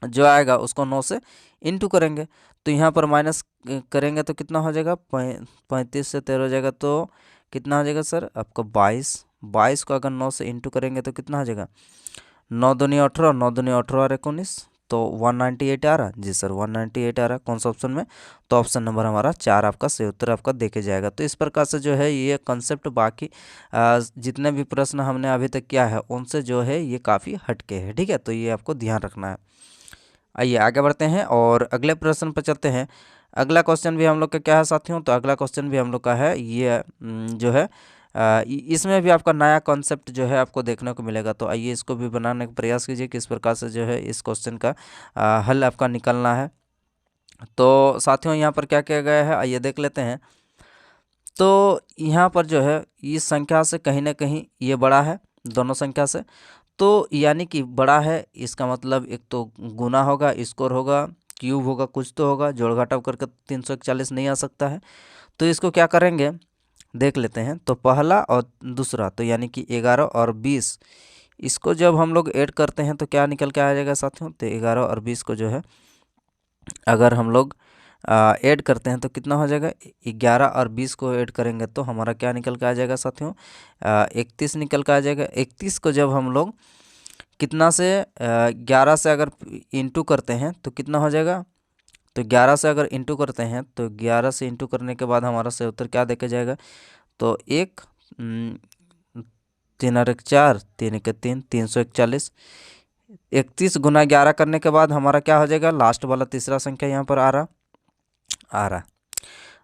जो आएगा उसको 9 से इंटू करेंगे। तो यहाँ पर माइनस करेंगे तो कितना हो जाएगा, 35 से 13 हो जाएगा, तो कितना हो जाएगा सर आपका 22। 22 को अगर 9 से इंटू करेंगे तो कितना हो जाएगा, 9 दूनी 18, 9 दूनी 18 और 19, तो 198 आ रहा। जी सर 198 आ रहा। कौन सा ऑप्शन में, तो ऑप्शन नंबर हमारा 4 आपका सही उत्तर आपका देखे जाएगा। तो इस प्रकार से जो है ये कंसेप्ट बाकी जितने भी प्रश्न हमने अभी तक किया है उनसे जो है ये काफ़ी हटके है, ठीक है। तो ये आपको ध्यान रखना है। आइए आगे बढ़ते हैं और अगले प्रश्न पर चलते हैं। अगला क्वेश्चन भी हम लोग का क्या है साथियों, तो अगला क्वेश्चन भी हम लोग का है ये जो है इसमें भी आपका नया कॉन्सेप्ट जो है आपको देखने को मिलेगा। तो आइए इसको भी बनाने का प्रयास कीजिए, किस प्रकार से जो है इस क्वेश्चन का हल आपका निकलना है। तो साथियों यहाँ पर क्या किया गया है, आइए देख लेते हैं। तो यहाँ पर जो है इस संख्या से कहीं ना कहीं ये बड़ा है दोनों संख्या से, तो यानी कि बड़ा है, इसका मतलब एक तो गुना होगा, स्कोर होगा, क्यूब होगा, कुछ तो होगा, जोड़ घटाव करके 341 नहीं आ सकता है। तो इसको क्या करेंगे देख लेते हैं। तो पहला और दूसरा, तो यानी कि 11 और 20, इसको जब हम लोग ऐड करते हैं तो क्या निकल के आ जाएगा साथियों, तो 11 और 20 को जो है अगर हम लोग ऐड करते हैं तो कितना हो जाएगा, 11 और 20 को ऐड करेंगे तो हमारा क्या निकल के आ जाएगा साथियों, 31 निकल के आ जाएगा। 31 को जब हम लोग कितना से 11 से अगर इंटू करते हैं तो कितना हो जाएगा, तो 11 से अगर इंटू करते हैं तो 11 से इंटू करने के बाद हमारा सही उत्तर क्या देखे जाएगा, तो 1 3 और 1 4, 3 1 3, 341। 31 गुना 11 करने के बाद हमारा क्या हो जाएगा, लास्ट वाला तीसरा संख्या यहाँ पर आ रहा।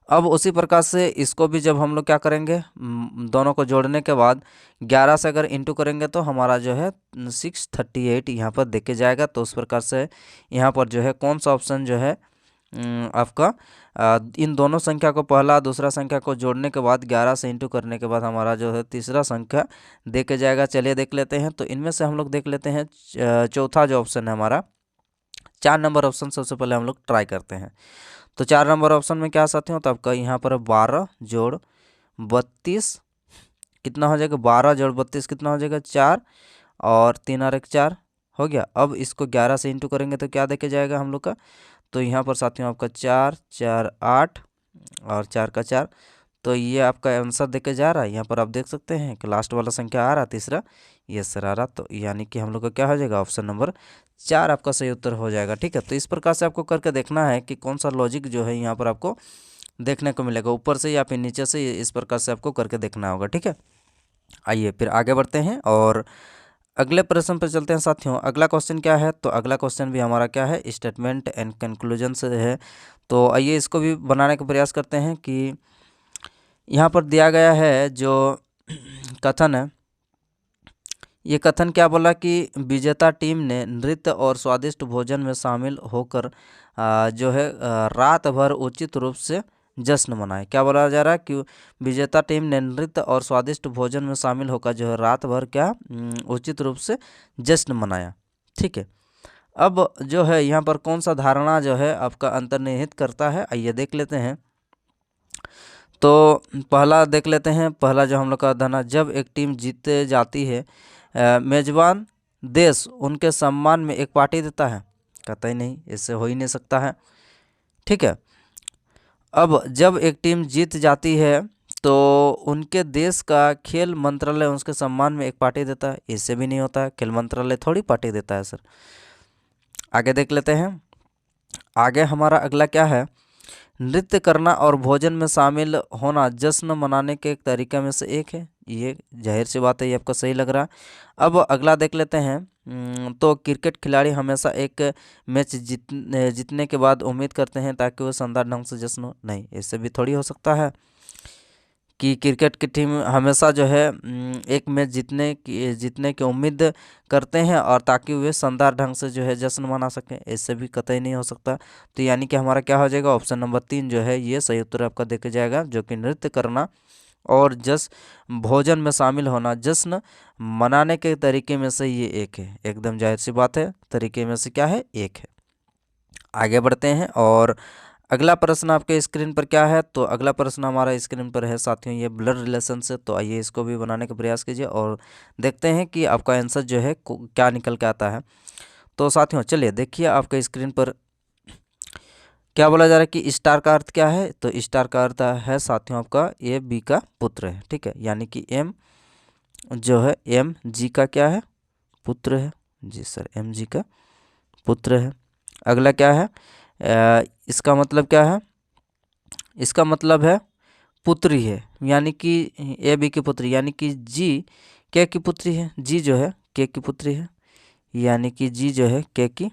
अब उसी प्रकार से इसको भी जब हम लोग क्या करेंगे, दोनों को जोड़ने के बाद 11 से अगर इंटू करेंगे तो हमारा जो है 638 यहाँ पर देखे जाएगा। तो उस प्रकार से यहाँ पर जो है कौन सा ऑप्शन जो है आपका इन दोनों संख्या को पहला दूसरा संख्या को जोड़ने के बाद 11 से इंटू करने के बाद हमारा जो है तीसरा संख्या देखे जाएगा। चलिए देख लेते हैं। तो इनमें से हम लोग देख लेते हैं चौथा जो ऑप्शन है हमारा 4 नंबर ऑप्शन, सबसे पहले हम लोग ट्राई करते हैं। तो 4 नंबर ऑप्शन में क्या साथियों, तो आपका यहाँ पर 12 जोड़ 32 कितना हो जाएगा, 12 जोड़ 32 कितना हो जाएगा 4, और 3 और 1 4 हो गया। अब इसको 11 से इंटू करेंगे तो क्या देखे जाएगा हम लोग का, तो यहाँ पर साथियों आपका 4 4 8 और 4 का 4, तो ये आपका आंसर देके जा रहा है। यहाँ पर आप देख सकते हैं कि लास्ट वाला संख्या आ रहा तीसरा, ये सर आ रहा। तो यानी कि हम लोग का क्या हो जाएगा, ऑप्शन नंबर 4 आपका सही उत्तर हो जाएगा, ठीक है। तो इस प्रकार से आपको करके देखना है कि कौन सा लॉजिक जो है यहाँ पर आपको देखने को मिलेगा, ऊपर से या फिर नीचे से, इस प्रकार से आपको करके देखना होगा, ठीक है। आइए फिर आगे बढ़ते हैं और अगले प्रश्न पर चलते हैं साथियों। अगला क्वेश्चन क्या है, तो अगला क्वेश्चन भी हमारा क्या है, स्टेटमेंट एंड कंक्लूजन से है। तो आइए इसको भी बनाने का प्रयास करते हैं कि यहाँ पर दिया गया है जो कथन है, ये कथन क्या बोला कि विजेता टीम ने नृत्य और स्वादिष्ट भोजन में शामिल होकर जो है रात भर उचित रूप से जश्न मनाए। क्या बोला जा रहा है कि विजेता टीम ने नृत्य और स्वादिष्ट भोजन में शामिल होकर जो है रात भर क्या उचित रूप से जश्न मनाया। ठीक है, अब जो है यहाँ पर कौन सा धारणा जो है आपका अंतर्निहित करता है, आइए देख लेते हैं। तो पहला देख लेते हैं, पहला जो हम लोग का धारणा, जब एक टीम जीत जाती है मेजबान देश उनके सम्मान में एक पार्टी देता है। कतई नहीं, इससे हो ही नहीं सकता है। ठीक है, अब जब एक टीम जीत जाती है तो उनके देश का खेल मंत्रालय उसके सम्मान में एक पार्टी देता है। इससे भी नहीं होता है, खेल मंत्रालय थोड़ी पार्टी देता है सर। आगे देख लेते हैं, आगे हमारा अगला क्या है, नृत्य करना और भोजन में शामिल होना जश्न मनाने के एक तरीके में से एक है। ये जाहिर सी बात है, ये आपको सही लग रहा है। अब अगला देख लेते हैं, तो क्रिकेट खिलाड़ी हमेशा एक मैच जीतने के बाद उम्मीद करते हैं ताकि वो शानदार ढंग से जश्न हो। नहीं, इससे भी थोड़ी हो सकता है कि क्रिकेट की टीम हमेशा जो है एक मैच जीतने की उम्मीद करते हैं और ताकि वे शानदार ढंग से जो है जश्न मना सकें। इससे भी कतई नहीं हो सकता। तो यानी कि हमारा क्या हो जाएगा, ऑप्शन नंबर 3 जो है ये सही उत्तर आपका देखा जाएगा, जो कि नृत्य करना और भोजन में शामिल होना जश्न मनाने के तरीके में से ये एक है। एकदम जाहिर सी बात है, तरीके में से क्या है, एक है। आगे बढ़ते हैं और अगला प्रश्न आपके स्क्रीन पर क्या है, तो अगला प्रश्न हमारा स्क्रीन पर है साथियों ये ब्लड रिलेशन से। तो आइए इसको भी बनाने का प्रयास कीजिए और देखते हैं कि आपका आंसर जो है क्या निकल के आता है। तो साथियों चलिए देखिए आपके स्क्रीन पर क्या बोला जा रहा है कि स्टार का अर्थ क्या है। तो स्टार का अर्थ है साथियों आपका ये बी का पुत्र है। ठीक है, यानी कि एम जो है एम जी का क्या है, पुत्र है। जी सर, एम जी का पुत्र है। अगला क्या है, इसका मतलब क्या है, इसका मतलब है पुत्री है, यानी कि ए बी की पुत्री, यानी कि जी के की पुत्री है। जी जो है के की पुत्री है, यानी कि जी जो है के की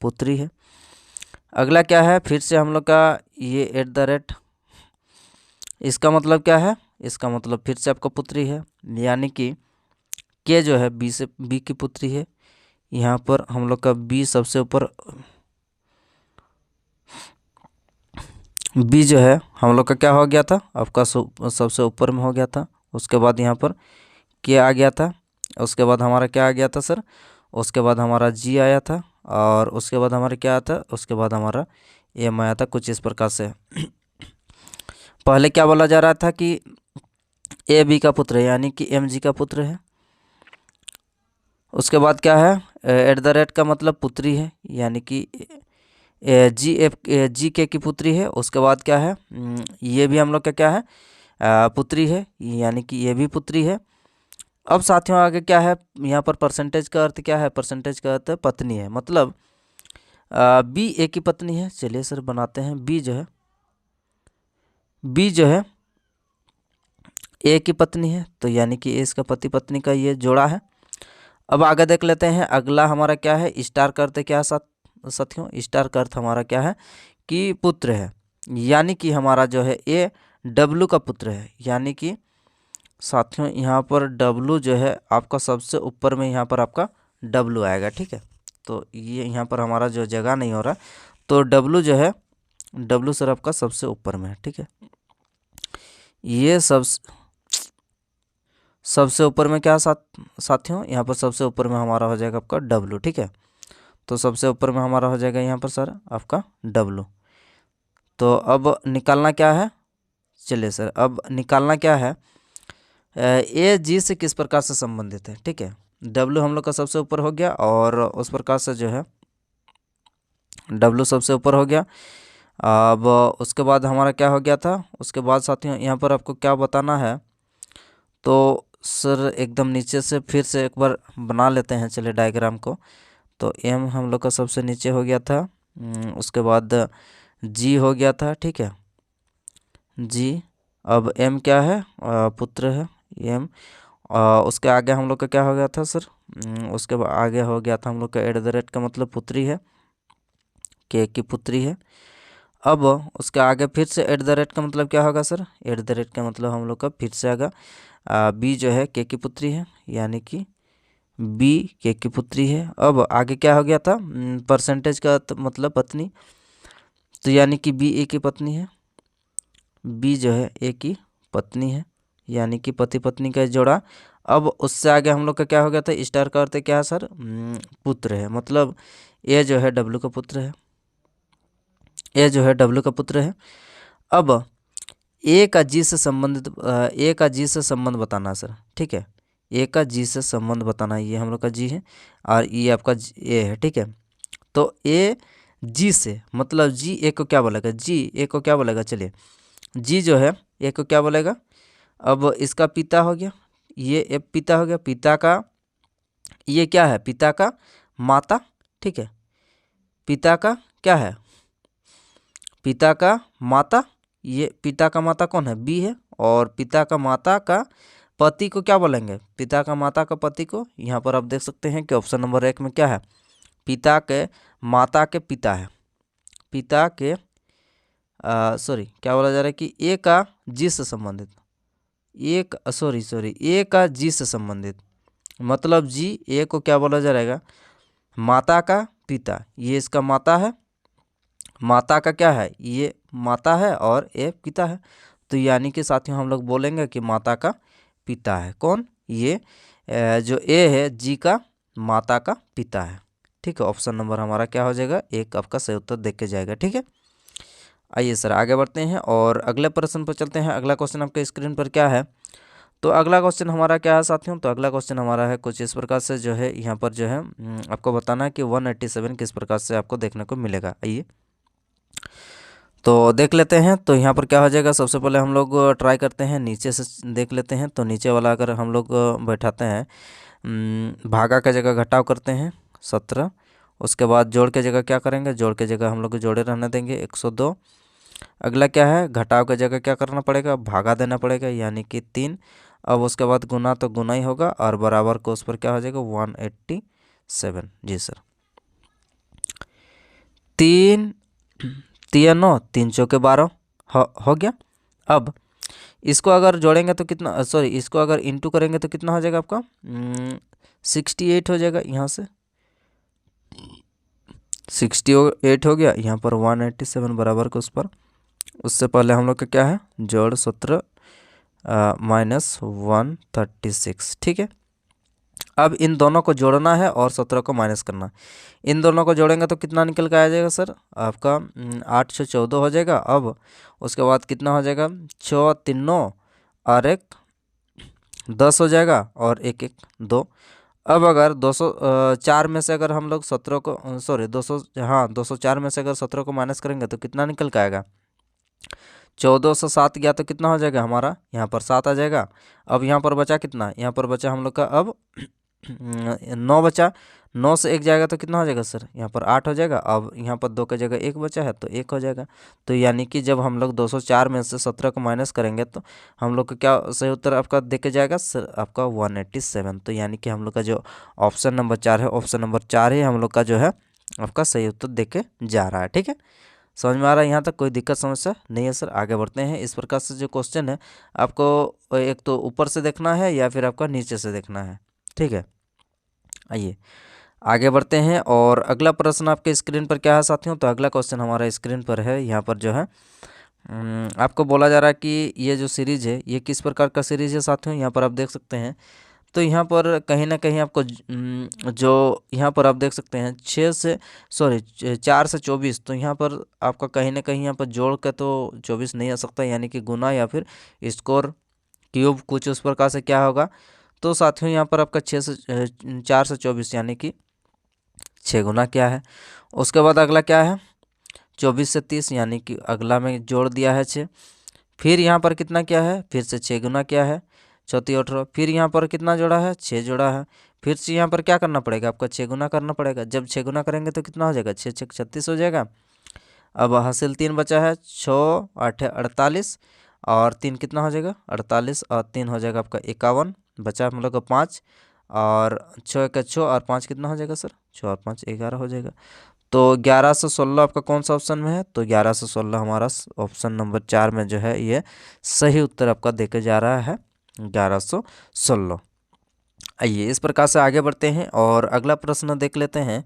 पुत्री है। अगला क्या है, फिर से हम लोग का ये एट द रेट, इसका मतलब क्या है, इसका मतलब फिर से आपका पुत्री है, यानी कि के जो है बी की पुत्री है। यहाँ पर हम लोग का बी सबसे ऊपर, बी जो है हम लोग का क्या हो गया था, आपका सबसे ऊपर में हो गया था। उसके बाद यहाँ पर के आ गया था। उसके बाद हमारा क्या आ गया था सर, उसके बाद हमारा जी आया था और उसके बाद हमारा क्या आया था, उसके बाद हमारा एम आया था। कुछ इस प्रकार से पहले क्या बोला जा रहा था कि ए बी का पुत्र है, यानी कि एम जी का पुत्र है। उसके बाद क्या है, एट द रेट का मतलब पुत्री है, यानी कि जी के की पुत्री है। उसके बाद क्या है, ये भी हम लोग का क्या है, पुत्री है, यानी कि ये भी पुत्री है। अब साथियों आगे क्या है, यहाँ पर परसेंटेज का अर्थ क्या है, परसेंटेज का अर्थ पत्नी है, मतलब बी ए की पत्नी है। चलिए सर बनाते हैं, बी जो है ए की पत्नी है, तो यानी कि इसका पति पत्नी का ये जोड़ा है। अब आगे देख लेते हैं, अगला हमारा क्या है, स्टार का अर्थ क्या है साथियों, स्टार का अर्थ हमारा क्या है कि पुत्र है, यानी कि हमारा जो है ए डब्लू का पुत्र है। यानी कि साथियों यहाँ पर डब्लू जो है आपका सबसे ऊपर में, यहाँ पर आपका डब्लू आएगा। ठीक है, तो ये यहाँ पर हमारा जो जगह नहीं हो रहा, तो डब्लू जो है, डब्लू सर आपका सबसे ऊपर में है। ठीक है, ये सबसे ऊपर में क्या साथियों, यहाँ पर सबसे ऊपर में हमारा हो जाएगा आपका डब्लू। ठीक है, तो सबसे ऊपर में हमारा हो जाएगा यहाँ पर सर आपका डब्लू। तो अब निकालना क्या है, चलिए सर अब निकालना क्या है, ए जी से किस प्रकार से संबंधित है। ठीक है, डब्लू हम लोग का सबसे ऊपर हो गया और उस प्रकार से जो है डब्लू सबसे ऊपर हो गया। अब उसके बाद हमारा क्या हो गया था, उसके बाद साथियों यहाँ पर आपको क्या बताना है, तो सर एकदम नीचे से फिर से एक बार बना लेते हैं चलिए डायग्राम को। तो एम हम लोग का सबसे नीचे हो गया था, उसके बाद जी हो गया था। ठीक है, जी, अब एम क्या है, पुत्र है एम। उसके आगे हम लोग का क्या हो गया था सर, उसके आगे हो गया था हम लोग का एट द रेट का मतलब पुत्री है, के की पुत्री है। अब उसके आगे फिर से एट द रेट का मतलब क्या होगा सर, एट द रेट का मतलब हम लोग का फिर से आएगा बी जो है के की पुत्री है, यानी कि बी के की पुत्री है। अब आगे क्या हो गया था, परसेंटेज का मतलब पत्नी, तो यानी कि बी ए की पत्नी है। बी जो है ए की पत्नी है, यानी कि पति पत्नी का जोड़ा। अब उससे आगे हम लोग का क्या हो गया था, स्टार का अर्थ क्या है सर, पुत्र है, मतलब ए जो है डब्लू का पुत्र है, ए जो है डब्लू का पुत्र है। अब ए का जी से संबंधित ए का जी से संबंध बताना सर, ठीक है, ए का जी से संबंध बताना, ये हम लोग का जी है और ये आपका ए है, ठीक है। तो ए जी से मतलब जी ए को क्या बोलेगा, जी ए को क्या बोलेगा, चलिए जी जो है ए को क्या बोलेगा। अब इसका पिता हो गया, ये ए पिता हो गया, पिता का ये क्या है, पिता का माता, ठीक है, पिता का क्या है, पिता का माता, ये पिता का माता कौन है, बी है, और पिता का माता का पति को क्या बोलेंगे, पिता का माता का पति को, यहाँ पर आप देख सकते हैं कि ऑप्शन नंबर 1 में क्या है, पिता के माता के पिता है, पिता के सॉरी क्या बोला जा रहा है कि ए का जी से संबंधित, एक सॉरी ए का जी से संबंधित, मतलब जी ए को क्या बोला जाएगा, माता का पिता, ये इसका माता है, माता का क्या है, ये माता है और ए पिता है। तो यानी कि साथियों हम लोग बोलेंगे कि माता का पिता है कौन, ये जो ए है जी का माता का पिता है, ठीक है। ऑप्शन नंबर हमारा क्या हो जाएगा, एक आपका सही उत्तर देख के जाएगा, ठीक है। आइए सर आगे बढ़ते हैं और अगले प्रश्न पर चलते हैं। अगला क्वेश्चन आपके स्क्रीन पर क्या है, तो अगला क्वेश्चन हमारा क्या है साथियों, तो अगला क्वेश्चन हमारा है कुछ इस प्रकार से, जो है यहाँ पर जो है आपको बताना है कि 187 किस प्रकार से आपको देखने को मिलेगा। आइए तो देख लेते हैं। तो यहाँ पर क्या हो जाएगा, सबसे पहले हम लोग ट्राई करते हैं नीचे से देख लेते हैं। तो नीचे वाला अगर हम लोग बैठाते हैं, भागा का जगह घटाव करते हैं 17, उसके बाद जोड़ के जगह क्या करेंगे, जोड़ के जगह हम लोग जोड़े रहने देंगे 102। अगला क्या है, घटाव के जगह क्या करना पड़ेगा, भागा देना पड़ेगा, यानी कि 3। अब उसके बाद गुना तो गुना ही होगा और बराबर को उस पर क्या हो जाएगा 187। जी सर, 3 3 9 3 चौके 12 हो गया। अब इसको अगर जोड़ेंगे तो कितना, सॉरी इसको अगर इंटू करेंगे तो कितना हो जाएगा आपका 68 हो जाएगा। यहाँ से 68 हो गया, यहाँ पर 187 बराबर को उस पर, उससे पहले हम लोग का क्या है, जोड़ 17 माइनस 136, ठीक है। अब इन दोनों को जोड़ना है और 17 को माइनस करना। इन दोनों को जोड़ेंगे तो कितना निकल के आ जाएगा सर, आपका 8 से 14 हो जाएगा। अब उसके बाद कितना हो जाएगा, 6 3 9 और 1 10 हो जाएगा, और 1 1 2। अब अगर 204 में से अगर हम लोग 17 को सॉरी 204 में से अगर 17 को माइनस करेंगे तो कितना निकल के आएगा, 14 से 7 गया तो कितना हो जाएगा हमारा, यहाँ पर 7 आ जाएगा। अब यहाँ पर बचा कितना, यहाँ पर बचा हम लोग का अब 9 बचा, 9 से 1 जाएगा तो कितना हो जाएगा सर, यहाँ पर 8 हो जाएगा। अब यहाँ पर 2 की जगह 1 बचा है तो 1 हो जाएगा। तो यानी कि जब हम लोग 204 में से 17 को माइनस करेंगे तो हम लोग का क्या सही उत्तर आपका देखे जाएगा सर, आपका 187। तो यानी कि हम लोग का जो ऑप्शन नंबर 4 है, ऑप्शन नंबर 4 ही हम लोग का जो है आपका सही उत्तर देके जा रहा है, ठीक है। समझ में आ रहा है यहाँ तक, कोई दिक्कत समस्या नहीं है सर। आगे बढ़ते हैं। इस प्रकार से जो क्वेश्चन है आपको एक तो ऊपर से देखना है या फिर आपका नीचे से देखना है, ठीक है। आइए आगे बढ़ते हैं और अगला प्रश्न आपके स्क्रीन पर क्या है साथियों, तो अगला क्वेश्चन हमारा स्क्रीन पर है। यहाँ पर जो है आपको बोला जा रहा है कि ये जो सीरीज़ है ये किस प्रकार का सीरीज़ है साथियों, यहाँ पर आप देख सकते हैं। तो यहाँ पर कहीं ना कहीं आपको जो यहाँ पर आप देख सकते हैं 4 से 24, तो यहाँ पर आपका कहीं ना कहीं यहाँ पर जोड़ के तो 24 नहीं आ सकता, यानी कि गुना या फिर स्कोर क्यूब कुछ उस प्रकार से क्या होगा। तो साथियों यहाँ पर आपका 4 से 24 यानी कि 6 गुना क्या है। उसके बाद अगला क्या है 24 से 30, यानी कि अगला में जोड़ दिया है 6। फिर यहाँ पर कितना क्या है, फिर से 6 गुना क्या है 34 18। फिर यहाँ पर कितना जोड़ा है 6 जोड़ा है। फिर से यहाँ पर क्या करना पड़ेगा आपका 6 गुना करना पड़ेगा। जब 6 गुना करेंगे तो कितना हो जाएगा 6 6 36 हो जाएगा। अब हासिल 3 बचा है, 6 8 48 और 3 कितना हो जाएगा 48 और 3 हो जाएगा आपका 51। बचा हम लोग का 5 और 6 का 6 और 5 कितना हो जाएगा सर 6 और 5 11 हो जाएगा। तो 11 से 16 आपका कौन सा ऑप्शन में है, तो 11 से 16 हमारा ऑप्शन नंबर 4 में जो है ये सही उत्तर आपका देके जा रहा है 1116। आइए इस प्रकार से आगे बढ़ते हैं और अगला प्रश्न देख लेते हैं।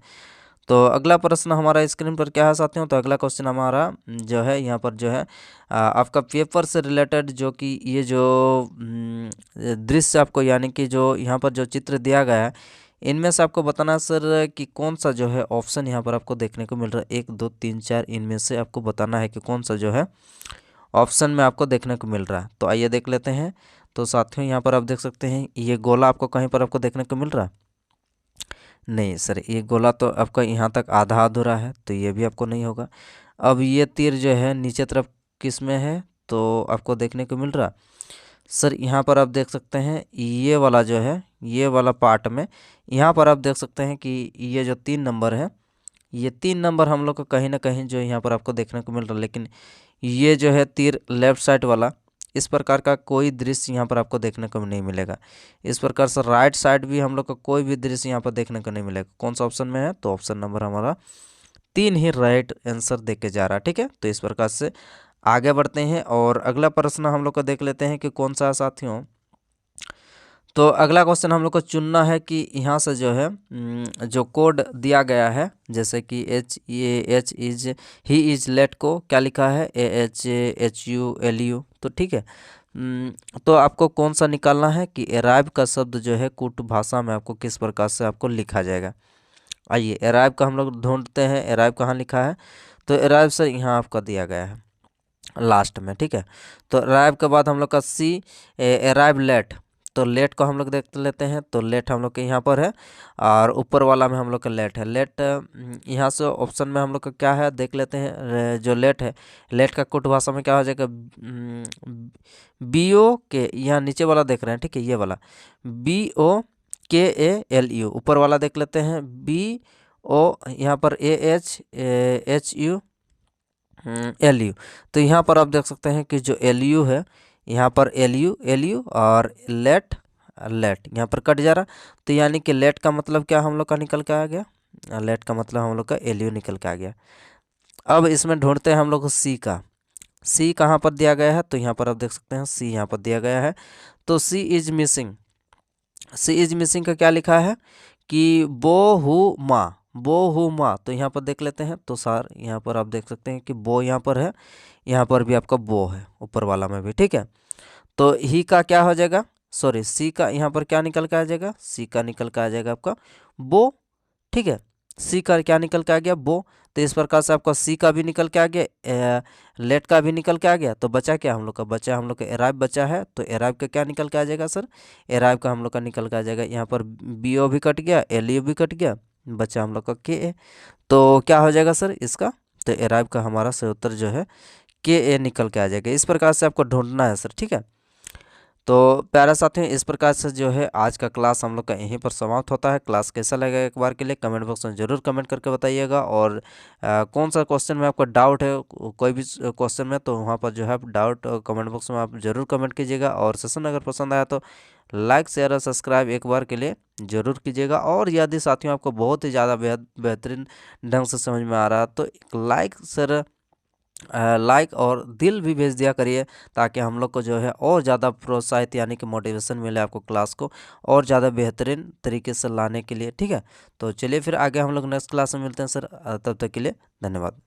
तो अगला प्रश्न हमारा स्क्रीन पर क्या है साथियों, तो अगला क्वेश्चन हमारा जो है यहाँ पर जो है आपका पेपर से रिलेटेड जो कि ये जो दृश्य आपको यानी कि जो यहाँ पर जो चित्र दिया गया है इनमें से आपको बताना है सर कि कौन सा जो है ऑप्शन यहाँ पर आपको देखने को मिल रहा है, 1 2 3 4 इनमें से आपको बताना है कि कौन सा जो है ऑप्शन में आपको देखने को मिल रहा है। तो आइए देख लेते हैं। तो साथियों यहाँ पर आप देख सकते हैं ये गोला आपको कहीं पर आपको देखने को मिल रहा है, नहीं सर ये गोला तो आपका यहाँ तक आधा अधूरा है, तो ये भी आपको नहीं होगा। अब ये तीर जो है नीचे तरफ किस में है, तो आपको देखने को मिल रहा सर यहाँ पर आप देख सकते हैं ये वाला जो है ये वाला पार्ट में यहाँ पर आप देख सकते हैं कि ये जो 3 नंबर है ये 3 नंबर हम लोग को कहीं ना कहीं जो यहाँ पर आपको देखने को मिल रहा है, लेकिन ये जो है तीर लेफ्ट साइड वाला इस प्रकार का कोई दृश्य यहाँ पर आपको देखने को नहीं मिलेगा। इस प्रकार से राइट साइड भी हम लोग को कोई भी दृश्य यहाँ पर देखने को नहीं मिलेगा। कौन सा ऑप्शन में है, तो ऑप्शन नंबर हमारा 3 ही राइट आंसर देख के जा रहा है। ठीक है, तो इस प्रकार से आगे बढ़ते हैं और अगला प्रश्न हम लोग को देख लेते हैं कि कौन सा है साथियों। तो अगला क्वेश्चन हम लोग को चुनना है कि यहाँ से जो है जो कोड दिया गया है जैसे कि H is he is late को क्या लिखा है AHHULU, तो ठीक है। तो आपको कौन सा निकालना है कि अराइव का शब्द जो है कुट भाषा में आपको किस प्रकार से आपको लिखा जाएगा। आइए अराइव का हम लोग ढूंढते हैं, अराइव कहाँ लिखा है, तो अराइव सर यहाँ आपका दिया गया है लास्ट में। ठीक है, तो अराइव के बाद हम लोग का सी अराइव लेट, तो लेट को हम लोग देख लेते हैं। तो लेट हम लोग के यहाँ पर है और ऊपर वाला में हम लोग का लेट है। लेट यहाँ से ऑप्शन में हम लोग का क्या है देख लेते हैं। जो लेट है लेट का कुट भाषा में क्या हो जाएगा, BO के यहाँ नीचे वाला देख रहे हैं, ठीक है ये वाला BOKALU, ऊपर वाला देख लेते हैं BO यहाँ पर AHHULU। तो यहाँ पर आप देख सकते हैं कि जो LU है यहाँ पर LU और लेट यहाँ पर कट जा रहा, तो यानी कि लेट का मतलब क्या हम लोग का निकल के आ गया, लेट का मतलब हम लोग का LU निकल के आ गया। अब इसमें ढूंढते हैं हम लोग सी का, सी कहाँ पर दिया गया है, तो यहाँ पर आप देख सकते हैं सी यहाँ पर दिया गया है। तो C is missing, C is missing का क्या लिखा है कि बो हु माँ, तो यहाँ पर देख लेते हैं। तो सर यहाँ पर आप देख सकते हैं कि बो यहाँ पर है, यहाँ पर भी आपका बो है ऊपर वाला में भी। ठीक है, तो ही का क्या हो जाएगा, सॉरी सी का यहाँ पर क्या निकल के आ जाएगा, सी का निकल के आ जाएगा आपका बो। ठीक है, सी का क्या निकल के आ गया बो। तो इस प्रकार से आपका सी का भी निकल के आ गया, लेट का भी निकल के आ गया। तो बचा क्या हम लोग का, बचा हम लोग का एराइव बचा है। तो एराइव का क्या निकल के आ जाएगा सर, एराइव का हम लोग का निकल के आ जाएगा, यहाँ पर BO भी कट गया, LU भी कट गया, बचा हम लोग का KA। तो क्या हो जाएगा सर इसका, तो एराइव का हमारा सही उत्तर जो है KA निकल के आ जाएगा। इस प्रकार से आपको ढूंढना है सर। ठीक है, तो प्यारा साथियों इस प्रकार से जो है आज का क्लास हम लोग का यहीं पर समाप्त होता है। क्लास कैसा लगा एक बार के लिए कमेंट बॉक्स में ज़रूर कमेंट करके बताइएगा, और कौन सा क्वेश्चन में आपका डाउट है कोई भी क्वेश्चन में, तो वहाँ पर जो है डाउट कमेंट बॉक्स में आप ज़रूर कमेंट कीजिएगा। और सेशन अगर पसंद आया तो लाइक शेयर और सब्सक्राइब एक बार के लिए ज़रूर कीजिएगा। और यदि साथियों आपको बहुत ही ज़्यादा बेहतरीन ढंग से समझ में आ रहा है तो लाइक सर लाइक और दिल भी भेज दिया करिए, ताकि हम लोग को जो है और ज़्यादा प्रोत्साहित यानी कि मोटिवेशन मिले आपको क्लास को और ज़्यादा बेहतरीन तरीके से लाने के लिए। ठीक है, तो चलिए फिर आगे हम लोग नेक्स्ट क्लास में मिलते हैं सर, तब तक के लिए धन्यवाद।